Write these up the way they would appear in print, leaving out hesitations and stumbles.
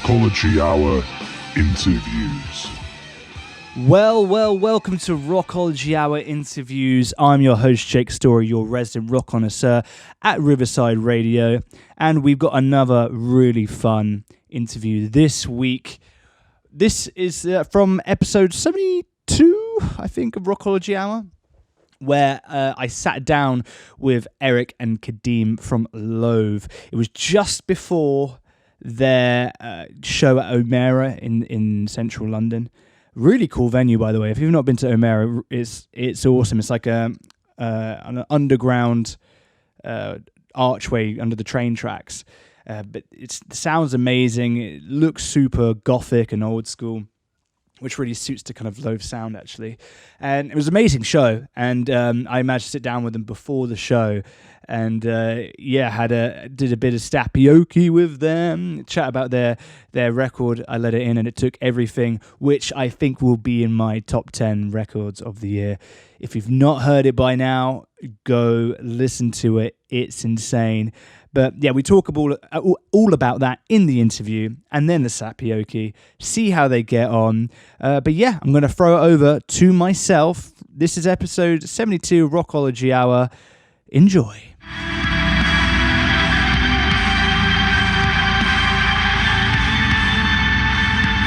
Rockology Hour Interviews. Well, welcome to Rockology Hour Interviews. I'm your host, Jake Story, your resident rock connoisseur at Riverside Radio, and we've got another really fun interview this week. This is from episode 72, I think, of Rockology Hour, where I sat down with Erik and Kadeem from Loathe. It was just before their show at O'Meara in central London. Really cool venue, by the way. If you've not been to O'Meara, it's awesome. It's like an underground archway under the train tracks. But it sounds amazing. It looks super gothic and old school, which really suits the kind of Loathe sound, actually. And it was an amazing show. And I managed to sit down with them before the show. And did a bit of Stappoke with them, chat about their record, I Let It In, and It Took Everything, which I think will be in my top 10 records of the year. If you've not heard it by now, go listen to it. It's insane. But yeah, we talk all about that in the interview, and then the Stappoke, see how they get on. But yeah, I'm going to throw it over to myself. This is episode 72, Rockology Hour. Enjoy.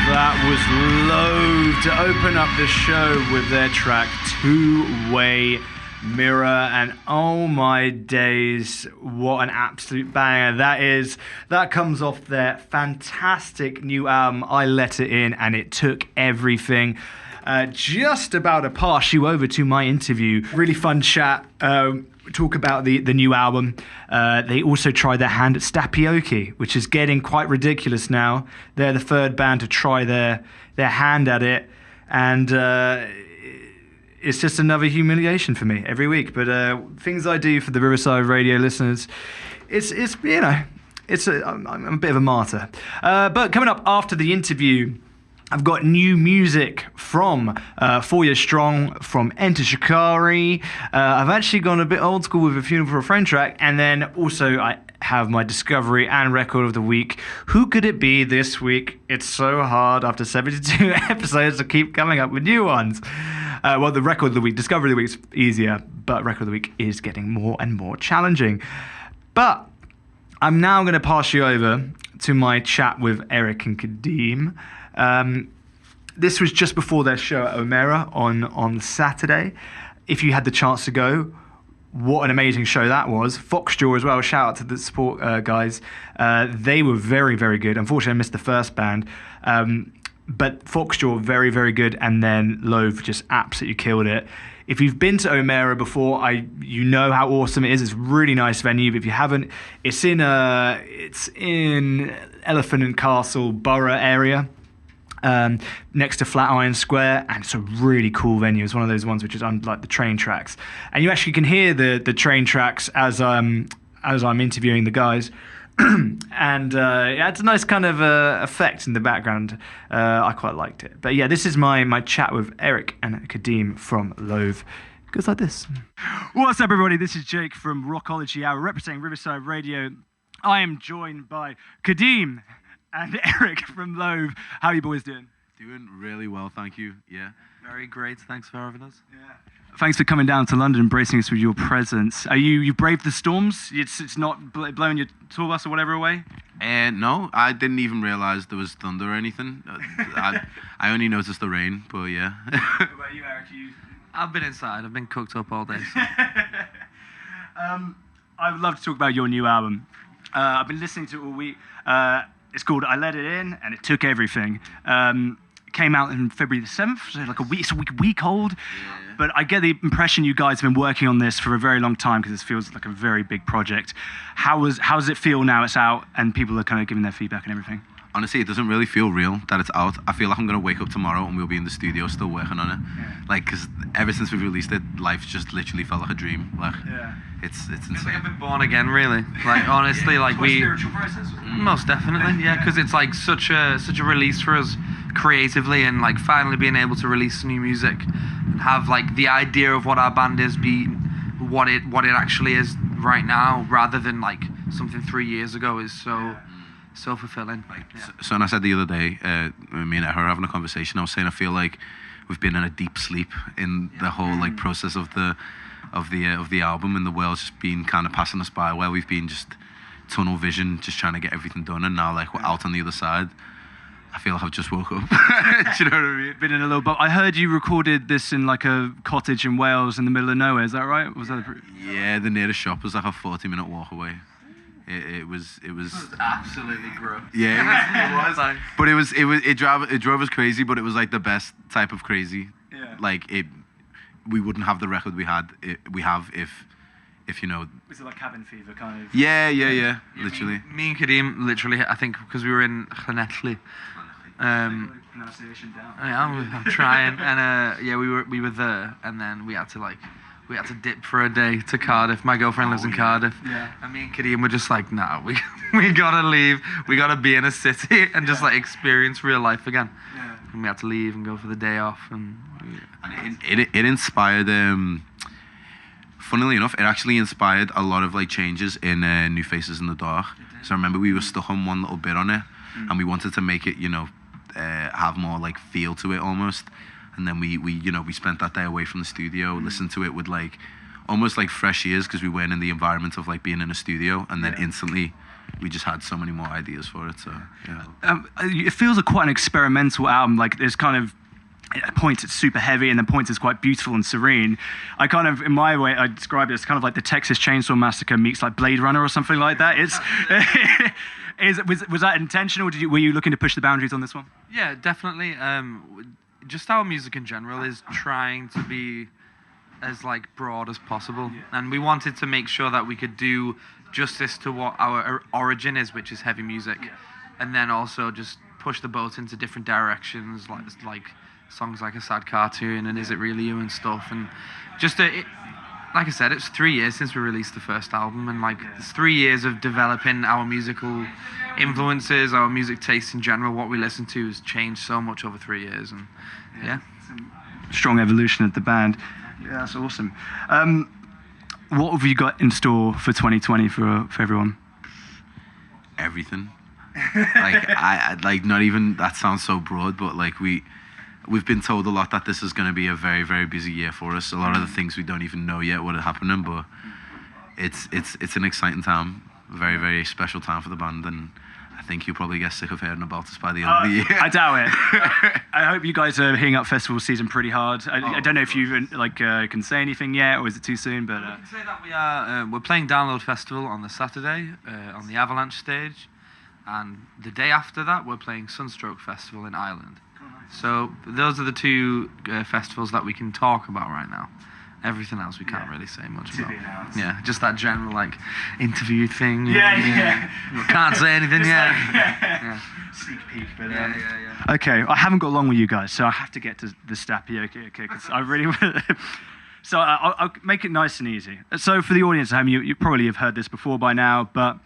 That was Loathe to open up the show with their track Two-Way Mirror, and oh my days, what an absolute banger that is. That comes off their fantastic new album, I Let It In, and It Took Everything. Just about to pass you over to my interview. Really fun chat. Talk about the new album. They also tried their hand at Stappoke, which is getting quite ridiculous now. They're the third band to try their hand at it, and it's just another humiliation for me every week. But things I do for the Riverside Radio listeners, I'm a bit of a martyr. But coming up after the interview, I've got new music from 4 Years Strong, from Enter Shikari. I've actually gone a bit old school with a Funeral for a Friend track, and then also I have my Discovery and Record of the Week. Who could it be this week? It's so hard after 72 episodes to keep coming up with new ones. Well, the Record of the Week, Discovery of the Week is easier, but Record of the Week is getting more and more challenging. But I'm now going to pass you over to my chat with Erik and Kadeem. This was just before their show at O'Meara on Saturday. If you had the chance to go, what an amazing show that was. Foxjaw as well, shout out to the support guys. They were very, very good. Unfortunately, I missed the first band. But Foxjaw, very, very good. And then Loathe just absolutely killed it. If you've been to O'Meara before, you know how awesome it is. It's a really nice venue. But if you haven't, it's in Elephant and Castle Borough area. Next to Flatiron Square, and it's a really cool venue. It's one of those ones which is on like the train tracks, and you actually can hear the train tracks as I'm interviewing the guys, and it adds a nice kind of effect in the background. I quite liked it. But yeah, this is my chat with Erik and Kadeem from Loathe. It goes like this. What's up, everybody? This is Jake from Rockology Hour, representing Riverside Radio. I am joined by Kadeem and Erik from Loathe. How are you boys doing? Doing really well, thank you. Yeah. Very great. Thanks for having us. Yeah. Thanks for coming down to London and embracing us with your presence. You braved the storms? It's not blowing your tour bus or whatever away? No, I didn't even realise there was thunder or anything. I only noticed the rain, but yeah. What about you, Erik? I've been inside. I've been cooked up all day. So. I would love to talk about your new album. I've been listening to it all week. It's called I Let It In, and It Took Everything. Came out on February the 7th, so like it's a week old. Yeah. But I get the impression you guys have been working on this for a very long time, because it feels like a very big project. How does it feel now it's out and people are kind of giving their feedback and everything? Honestly, it doesn't really feel real that it's out. I feel like I'm going to wake up tomorrow and we'll be in the studio still working on it. Yeah. Like, because ever since we've released it, life just literally felt like a dream. Like, yeah. It's insane. It's like I've been born again, really. Like, honestly, like we... spiritual process? Most definitely, yeah, because it's like such a release for us creatively, and like finally being able to release new music and have like the idea of what our band is be what it actually is right now, rather than like something 3 years ago, is so so fulfilling. So, and I said the other day, me and her having a conversation, I was saying I feel like we've been in a deep sleep in the whole like process of the album, and the world's just been kind of passing us by, where we've been just tunnel vision, just trying to get everything done, and now like we're out on the other side. I feel like I've just woke up. Do you know what I mean? Been in a little, but I heard you recorded this in like a cottage in Wales in the middle of nowhere. Is that right? Was that? Yeah, the nearest shop was like a 40-minute walk away. It was Absolutely gross. Yeah, it was. But it drove us crazy. But it was like the best type of crazy. Yeah. Like we wouldn't have the record we have if you know. Was it like cabin fever kind of? Yeah. Literally. Me and Kadeem, literally, I think because we were in Llanelli. Pronunciation down. I'm trying, and we were there, and then we had to dip for a day to Cardiff. My girlfriend lives in Cardiff, and me and Kadeem were just like, nah, we gotta leave. We gotta be in a city and just like experience real life again. Yeah. And we had to leave and go for the day off, and it inspired. Funnily enough, it actually inspired a lot of like changes in New Faces in the Dark. So I remember we were stuck on one little bit on it, and we wanted to make it, have more like feel to it almost. And then we spent that day away from the studio, listened to it with like almost like fresh ears, because we weren't in the environment of like being in a studio. And then instantly, we just had so many more ideas for it. So yeah, it feels like quite an experimental album. Like there's kind of at points it's super heavy, and then points it's quite beautiful and serene. I kind of, in my way, I describe it as kind of like the Texas Chainsaw Massacre meets like Blade Runner or something like that. It's was that intentional? Were you looking to push the boundaries on this one? Yeah, definitely. Just our music in general is trying to be as like broad as possible, and we wanted to make sure that we could do justice to what our origin is, which is heavy music, and then also just push the boat into different directions, like songs like A Sad Cartoon and Is It Really You and stuff, and just like I said, it's 3 years since we released the first album, and like it's 3 years of developing our musical influences, our music taste in general. What we listen to has changed so much over 3 years, and strong evolution of the band. Yeah, that's awesome. What have you got in store for 2020 for everyone? Everything. Like I like, not even, that sounds so broad, but like we've been told a lot that this is going to be a very, very busy year for us. A lot of the things we don't even know yet what are happening, but it's an exciting time, very, very special time for the band, and I think you'll probably get sick of hearing about us by the end of the year. I doubt it. I hope you guys are hitting up festival season pretty hard. I don't know if you can say anything yet, or is it too soon? But we can say that we're playing Download Festival on the Saturday on the Avalanche stage, and the day after that we're playing Sunstroke Festival in Ireland. So those are the two festivals that we can talk about right now. Everything else we can't really say much about. Yeah, just that general like interview thing. Yeah. Can't say anything yet. Sneak peek, but okay, I haven't got long with you guys, so I have to get to the Stappoke, because I really. So I'll make it nice and easy. So for the audience at home, you probably have heard this before by now, but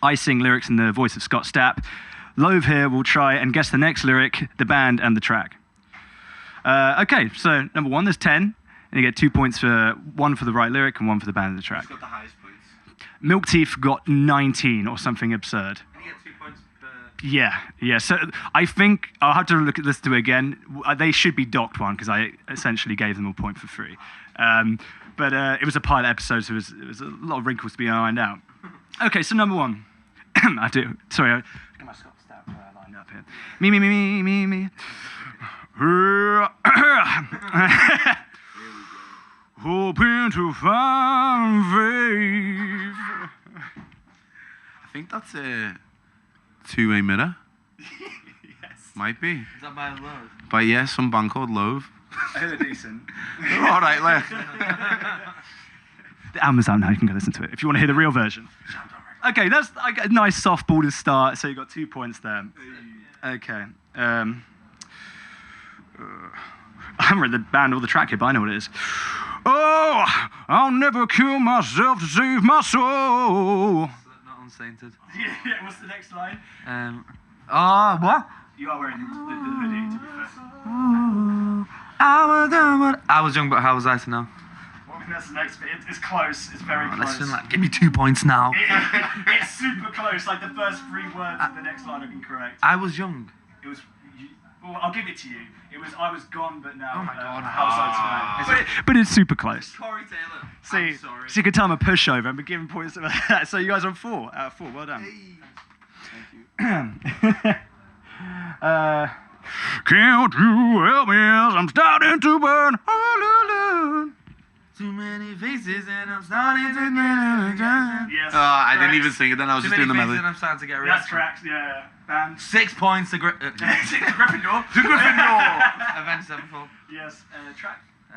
I sing lyrics in the voice of Scott Stapp. Loathe here will try and guess the next lyric, the band, and the track. Okay, so number one, there's 10. And you get 2 points for one for the right lyric and one for the band and the track. Who's got the highest points? Milk Teeth got 19 or something absurd. And you get 2 points per... Yeah. So I think I'll have to listen to it again. They should be docked one, because I essentially gave them a point for free. But it was a pilot episode, so it was a lot of wrinkles to be ironed out. Okay, so number one. I get my Scott Stapp lined up here. Me. Hoping to find faith. I think that's a two-way mirror. Yes. Might be. Is that by Loathe? But yeah, some band called Loathe. I heard it decent. All right, like. The album's out now, you can go listen to it if you want to hear the real version. Okay, that's a nice softball to start, so you got 2 points there. Okay. I haven't read the band or the track here, but I know what it is. Oh, I'll never kill myself to save my soul. Not Unsainted. Yeah, what's the next line? What? You are wearing the hoodie, to be fair. I was young, but how was I to know? That's the next bit. It's close. It's very close. Listen, give me 2 points now. It's super close. Like the first 3 words of the next line are incorrect. I was young. It was. Well, I'll give it to you. It was I was gone, but now. Oh my God. Outside tonight. But it's super close. Corey Taylor. See, so you can tell I'm a pushover and be giving points like that. So you guys are on 4 out of 4. Well done. Thank you. Can't you help me as I'm starting to burn all alone? Too many faces and I'm starting to Yes. I didn't even sing it then. I was Too just many doing the faces melody. and I'm starting to get rid That's correct. Yeah. Band. 6 points to Gryffindor. To Gryffindor. Avenged Sevenfold. Yes. Track. It's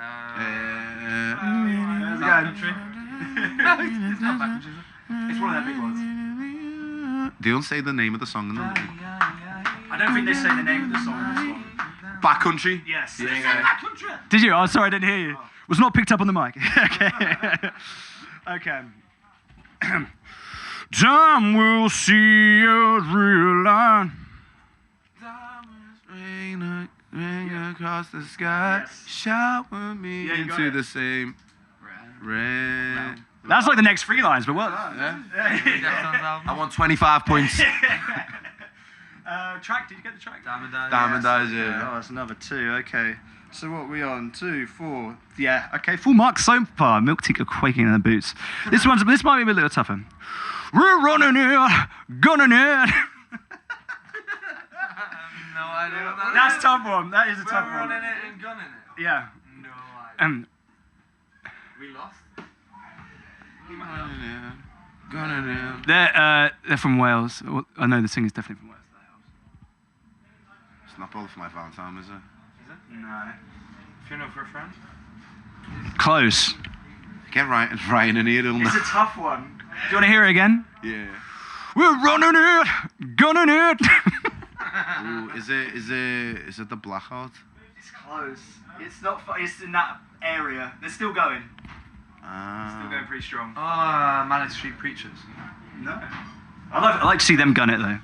Bad Country. It's not Bad Country. It's one of their big ones. They don't say the name of the song in the I don't think they say the name of the song in this one. Backcountry. Yes. Yeah. Did you? Oh, sorry, I didn't hear you. Was not picked up on the mic. Okay. Okay. Time will see us realign. Rain across the sky, Yes. shower me Yeah, you got into it. the same rain. That's like the next 3 lines, but well. I want 25 points. Track, did you get the track? Diamond Eyes. Diamond Eyes, yeah. Oh, that's another 2, okay. So what are we on? 2, 4. Yeah, okay, full marks so far. Milk Tea are quaking in the boots. This might be a little tougher. We're running it, gunning it. No idea what that That's is. tough one. That is a tough We're one. running it and gunning it. Yeah. No idea. We lost. They're from Wales. Well, I know the singer's definitely from Wales. It's not both my Valentine, is it? Is it? No. Funeral for a Friend? Close. Get Ryan in here, don't It's a tough one. Do you want to hear it again? Yeah. We're running it, gunning it. Ooh, is it the Blackout? It's close. It's not. It's in that area. They're still going. Still going pretty strong. Oh, Manic Street Preachers. No. I like to see them gun it though.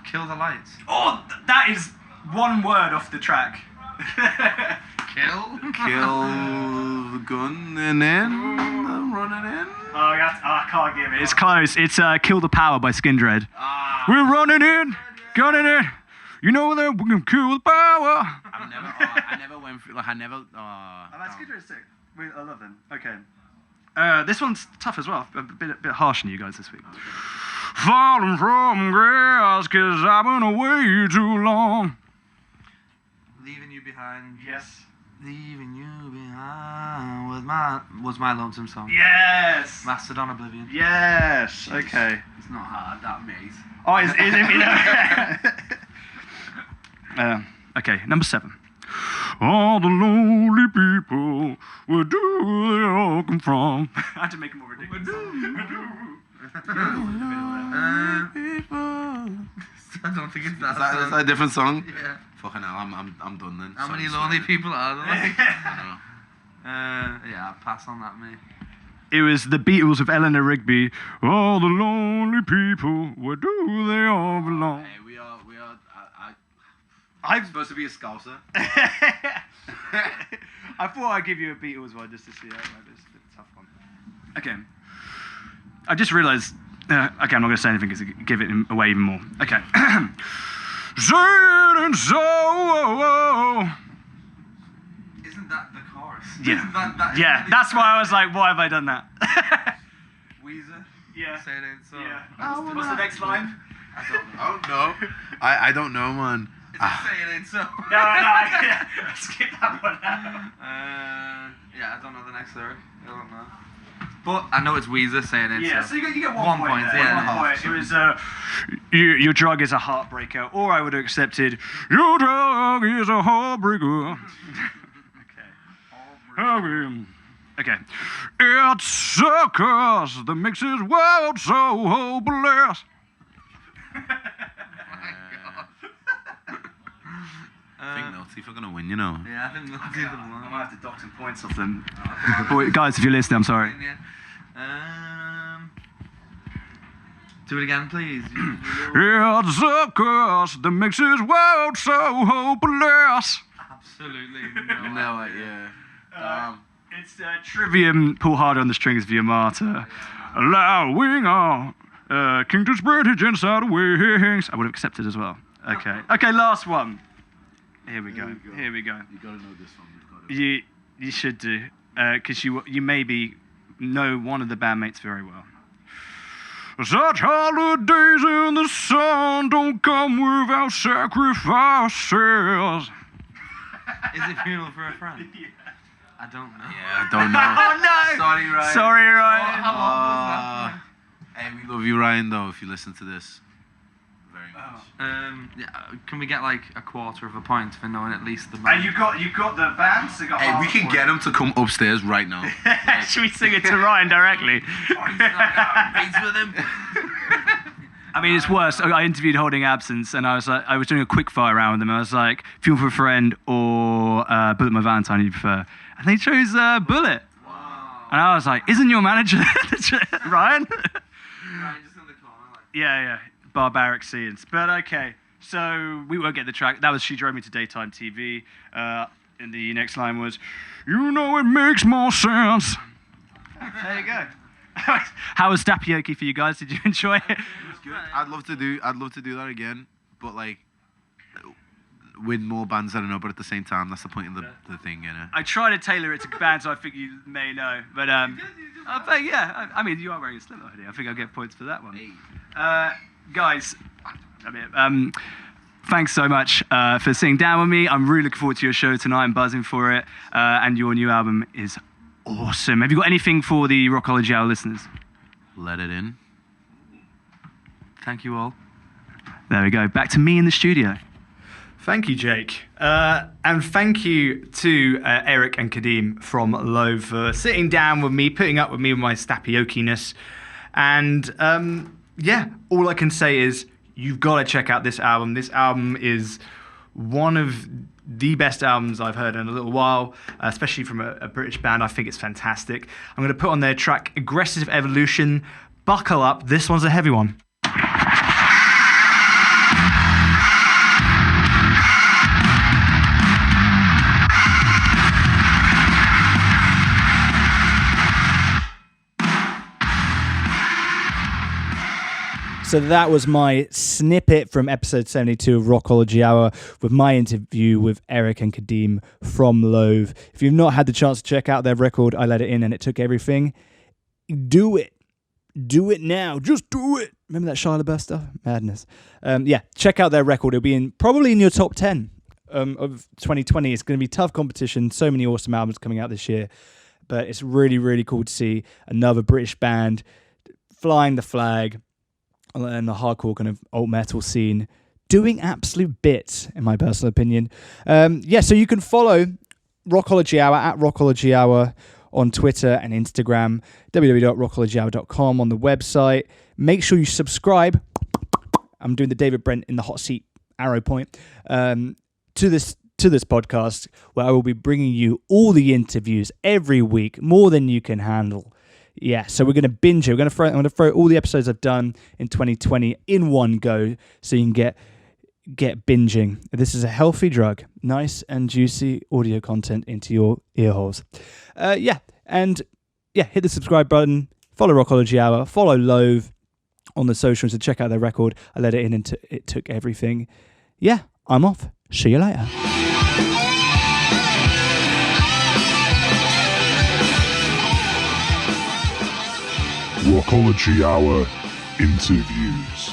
Kill the Lights. Oh, that is 1 word off the track. Kill? Kill the gun and then running in. Oh, I can't give it. It's close. It's Kill the Power by Skindred. We're running in, gunning it. You know that we can kill the power. I never went through, like, Skindred's sick. I love them. Okay. This one's tough as well. A bit harsh on you guys this week. Falling from grass, 'cause I've been away too long. Leaving You Behind. Yes. Leaving You Behind was my lonesome song. Yes. Mastodon Oblivion. Yes. Okay. It's not hard, that mate. Oh, is it? Okay, number 7. All the lonely people, where do they all come from? I had to make it more ridiculous. I don't think it's that. Is that a different song? Yeah. Fucking hell, I'm done then. How many Sorry. lonely people are there? I know. Yeah, I'll pass on that, mate. It was the Beatles with Eleanor Rigby. All the lonely people, where do they all belong? Hey, we are. I'm supposed to be a Scouser. I thought I'd give you a Beatles one just to see how it is. It's a tough one. Okay. I just realised. Okay, I'm not going to say anything because it give it away even more. Okay. Saying and so. Isn't that the chorus? Yeah. Isn't that Yeah, that's why I was like, why have I done that? Weezer? Yeah. Say it ain't so. Yeah. What's the next line? I don't know. Oh no, I don't know, man. Is it Say It Ain't So? No, I skip that one out. Yeah, I don't know the next lyric. I don't know. But I know it's Weezer, Say It Ain't Yeah, So. so you get 1 1 point. point, There. yeah. 1 point. It was, your drug is a heartbreaker, or I would have accepted, your drug is a heartbreaker. Okay. It's a curse that makes this world so hopeless. I think Naughty are gonna win, you know. Yeah, I think that's the one. I might have to dock some points off them. Boy, guys, if you're listening, I'm sorry. Yeah. Do it again, please. It's a curse that makes this world so hopeless. Absolutely No, yeah. It's Trivium, Pull Harder on the Strings via Marta. Allowing all king to spread his inside wings. I would have accepted as well. Okay, last one. Here we go. You gotta know this one. You should do, because you maybe know one of the bandmates very well. Such holidays in the sun don't come without sacrifices. Is it Funeral for a Friend? I don't know. Yeah, I don't know. Oh no! Sorry, Ryan. How long was that? Hey, we love you, Ryan, though, if you listen to this. Very much. Can we get like a quarter of a point for knowing at least the band? And you got the band, so you got Hey, we can get him to come upstairs right now. Should we sing it to Ryan directly? Race with him. I mean, it's worse. I interviewed Holding Absence, and I was doing a quick fire round with them. I was like, Fuel for a Friend or Bullet My Valentine, you prefer? And they chose Bullet. Wow. And I was like, isn't your manager Ryan? Ryan just in the corner, like. Yeah. Barbaric scenes. But okay, so we won't get the track. That was She Drove Me to Daytime TV. And the next line was, you know it makes more sense. There you go. How was Stappoke for you guys? Did you enjoy it? It was good. I'd love to do that again, but like with more bands I don't know. But at the same time, that's the point of the thing, you know. I try to tailor it to bands I think you may know, but I mean, you are wearing a Slipknot hoodie. I think I'll get points for that one. Guys, thanks so much for sitting down with me. I'm really looking forward to your show tonight. I'm buzzing for it, and your new album is awesome. Have you got anything for the Rockology Hour listeners? Let it in. Thank you all. There we go. Back to me in the studio. Thank you, Jake. And thank you to Erik and Kadeem from Loathe for sitting down with me, putting up with me with my Stappoke-ness. And all I can say is you've got to check out this album. This album is one of the best albums I've heard in a little while, especially from a British band. I think it's fantastic. I'm going to put on their track Aggressive Evolution. Buckle up. This one's a heavy one. So that was my snippet from episode 72 of Rockology Hour with my interview with Erik and Kadeem from Loathe. If you've not had the chance to check out their record, I Let It In and It Took Everything, do it. Do it now. Just do it. Remember that Shia LaBeouf stuff? Madness. Check out their record. It'll be probably in your top 10 of 2020. It's going to be tough competition. So many awesome albums coming out this year. But it's really, really cool to see another British band flying the flag and the hardcore kind of alt metal scene doing absolute bits, in my personal opinion. So you can follow Rockology Hour at Rockology Hour on Twitter and Instagram, www.rockologyhour.com on the website. Make sure you subscribe. I'm doing the David Brent in the hot seat arrow point to this podcast, where I will be bringing you all the interviews every week, more than you can handle. Yeah, so we're going to binge it. I'm going to throw all the episodes I've done in 2020 in one go, so you can get binging. This is a healthy drug. Nice and juicy audio content into your ear holes. Hit the subscribe button. Follow Rockology Hour. Follow Loathe on the socials to check out their record. I Let It In and It Took Everything. Yeah, I'm off. See you later. Rockology Hour interviews.